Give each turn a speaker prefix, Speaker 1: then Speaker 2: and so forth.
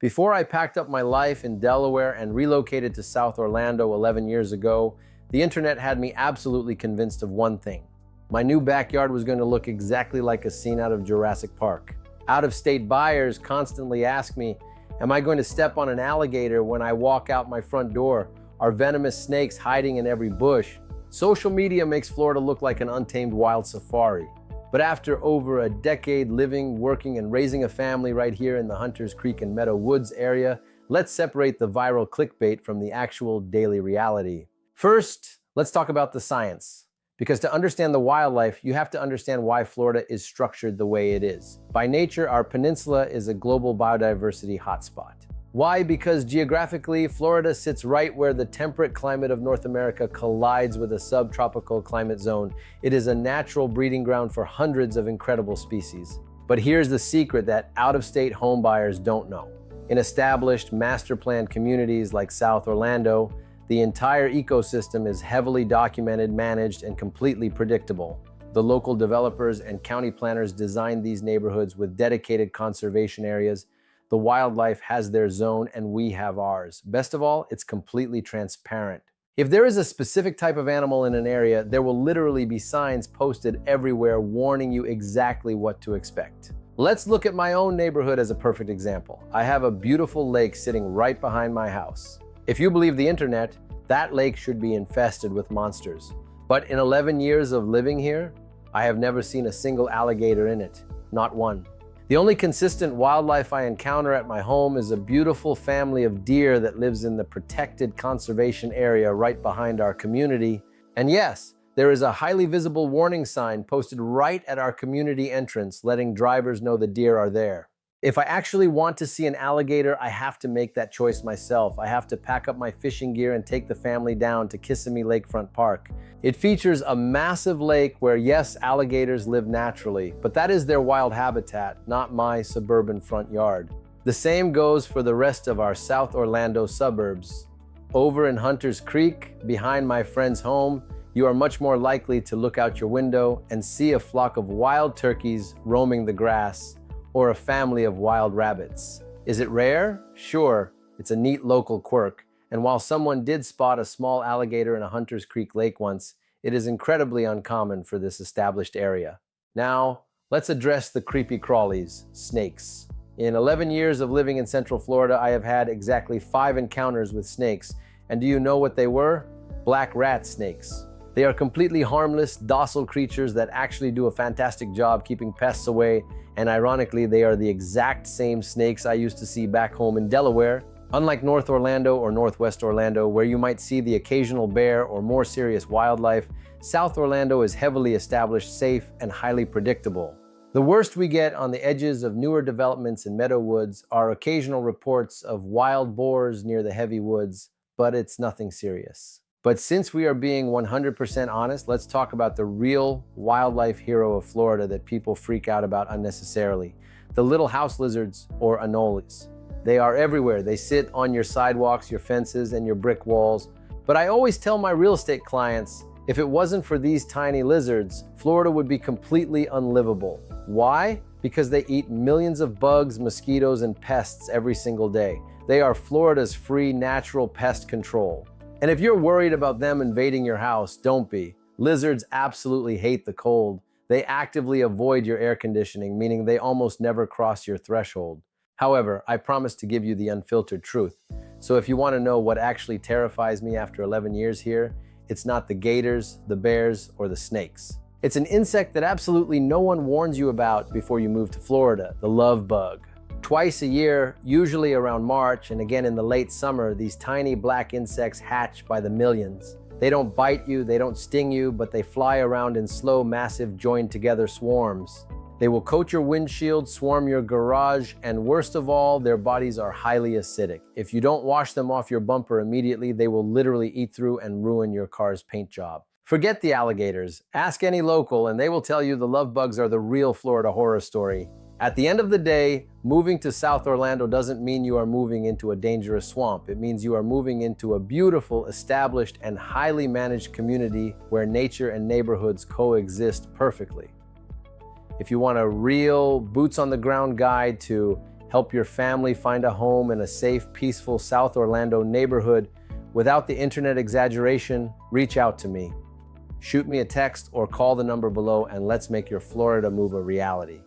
Speaker 1: Before I packed up my life in Delaware and relocated to South Orlando 11 years ago, the internet had me absolutely convinced of one thing. My new backyard was going to look exactly like a scene out of Jurassic Park. Out-of-state buyers constantly ask me, am I going to step on an alligator when I walk out my front door? Are venomous snakes hiding in every bush? Social media makes Florida look like an untamed wild safari. But after over a decade living, working, and raising a family right here in the Hunters Creek and Meadow Woods area, let's separate the viral clickbait from the actual daily reality. First, let's talk about the science. Because to understand the wildlife, you have to understand why Florida is structured the way it is. By nature, our peninsula is a global biodiversity hotspot. Why? Because geographically, Florida sits right where the temperate climate of North America collides with a subtropical climate zone. It is a natural breeding ground for hundreds of incredible species. But here's the secret that out-of-state homebuyers don't know. In established, master-planned communities like South Orlando, the entire ecosystem is heavily documented, managed, and completely predictable. The local developers and county planners designed these neighborhoods with dedicated conservation areas. The wildlife has their zone and we have ours. Best of all, it's completely transparent. If there is a specific type of animal in an area, there will literally be signs posted everywhere warning you exactly what to expect. Let's look at my own neighborhood as a perfect example. I have a beautiful lake sitting right behind my house. If you believe the internet, that lake should be infested with monsters. But in 11 years of living here, I have never seen a single alligator in it, not one. The only consistent wildlife I encounter at my home is a beautiful family of deer that lives in the protected conservation area right behind our community. And yes, there is a highly visible warning sign posted right at our community entrance, letting drivers know the deer are there. If I actually want to see an alligator, I have to make that choice myself. I have to pack up my fishing gear and take the family down to Kissimmee Lakefront Park. It features a massive lake where, yes, alligators live naturally, but that is their wild habitat, not my suburban front yard. The same goes for the rest of our South Orlando suburbs. Over in Hunters Creek, behind my friend's home, you are much more likely to look out your window and see a flock of wild turkeys roaming the grass, or a family of wild rabbits. Is it rare? Sure, it's a neat local quirk. And while someone did spot a small alligator in a Hunters Creek lake once, it is incredibly uncommon for this established area. Now, let's address the creepy crawlies, snakes. In 11 years of living in Central Florida, I have had exactly 5 encounters with snakes. And do you know what they were? Black rat snakes. They are completely harmless, docile creatures that actually do a fantastic job keeping pests away, and ironically, they are the exact same snakes I used to see back home in Delaware. Unlike North Orlando or Northwest Orlando, where you might see the occasional bear or more serious wildlife, South Orlando is heavily established, safe, and highly predictable. The worst we get on the edges of newer developments in Meadow Woods are occasional reports of wild boars near the heavy woods, but it's nothing serious. But since we are being 100% honest, let's talk about the real wildlife hero of Florida that people freak out about unnecessarily. The little house lizards, or anoles. They are everywhere. They sit on your sidewalks, your fences, and your brick walls. But I always tell my real estate clients, if it wasn't for these tiny lizards, Florida would be completely unlivable. Why? Because they eat millions of bugs, mosquitoes, and pests every single day. They are Florida's free natural pest control. And if you're worried about them invading your house, don't be. Lizards absolutely hate the cold. They actively avoid your air conditioning, meaning they almost never cross your threshold. However, I promise to give you the unfiltered truth. So if you want to know what actually terrifies me after 11 years here, it's not the gators, the bears, or the snakes. It's an insect that absolutely no one warns you about before you move to Florida, the love bug. Twice a year, usually around March and again in the late summer, these tiny black insects hatch by the millions. They don't bite you, they don't sting you, but they fly around in slow, massive, joined together swarms. They will coat your windshield, swarm your garage, and worst of all, their bodies are highly acidic. If you don't wash them off your bumper immediately, they will literally eat through and ruin your car's paint job. Forget the alligators. Ask any local and they will tell you the love bugs are the real Florida horror story. At the end of the day, moving to South Orlando doesn't mean you are moving into a dangerous swamp. It means you are moving into a beautiful, established, and highly managed community where nature and neighborhoods coexist perfectly. If you want a real boots-on-the-ground guide to help your family find a home in a safe, peaceful South Orlando neighborhood without the internet exaggeration, reach out to me. Shoot me a text or call the number below and let's make your Florida move a reality.